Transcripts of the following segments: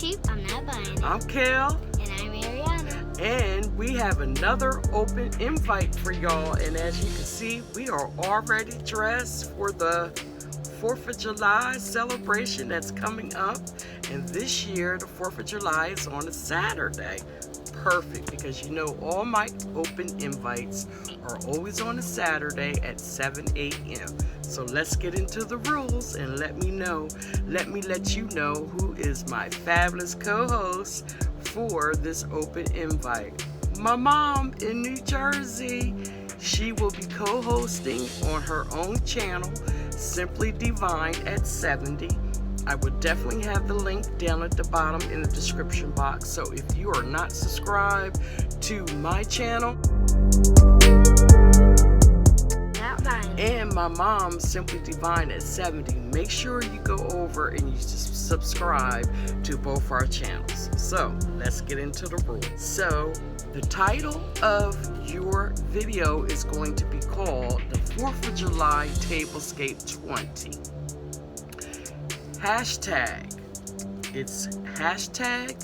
cheap, I'm not buying it. I'm Kel. And I'm Ariana. And we have another open invite for y'all. And as you can see, we are already dressed for the 4th of July celebration that's coming up. And this year, the 4th of July is on a Saturday. Perfect, because you know all my open invites are always on a Saturday at 7 a.m. So let's get into the rules and let me let you know who is my fabulous co-host for this open invite. My mom in New Jersey. She will be co-hosting on her own channel, SimplyDevine at 70. I will definitely have the link down at the bottom in the description box. So if you are not subscribed to my channel and my mom, SimplyDevine at 70, make sure you go over and you just subscribe to both our channels. So let's get into the rules. So the title of your video is going to be called the 4th of July Tablescape 20. Hashtag, it's hashtag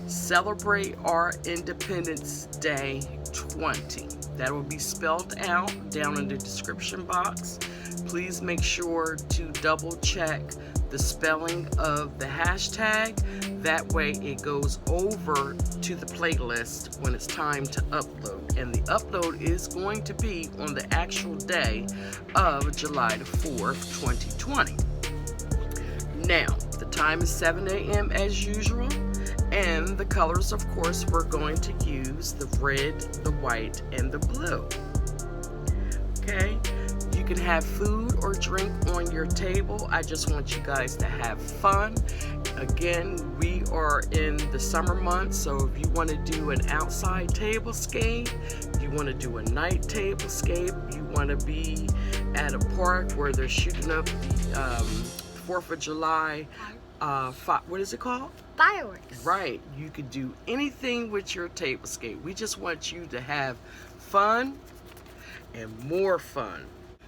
Celebrate Our Independence Day 20. That will be spelled out down in the description box. Please make sure to double check the spelling of the hashtag. That way it goes over to the playlist when it's time to upload. And the upload is going to be on the actual day of July the 4th, 2020. Now, the time is 7 a.m. as usual, and the colors, of course, we're going to use the red, the white, and the blue. Okay, you can have food or drink on your table. I just want you guys to have fun. Again, we are in the summer months, so if you want to do an outside tablescape, you want to do a night tablescape, you want to be at a park where they're shooting up the 4th of July, what is it called? Fireworks. Right. You could do anything with your tablescape. We just want you to have fun and more fun.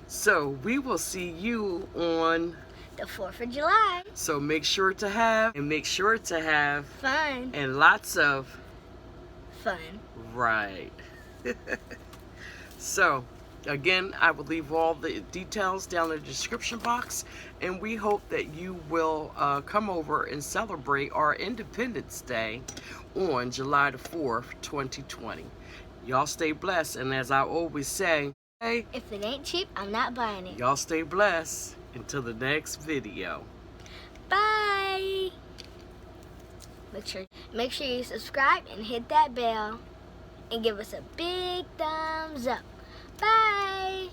So we will see you on the 4th of July. So make sure to have fun and lots of fun. Right. So again, I will leave all the details down in the description box, and we hope that you will come over and celebrate our Independence Day on July the 4th, 2020. Y'all stay blessed, and as I always say, hey, if it ain't cheap, I'm not buying it. Y'all stay blessed until the next video. Bye. Make sure you subscribe and hit that bell and give us a big thumbs up. Bye!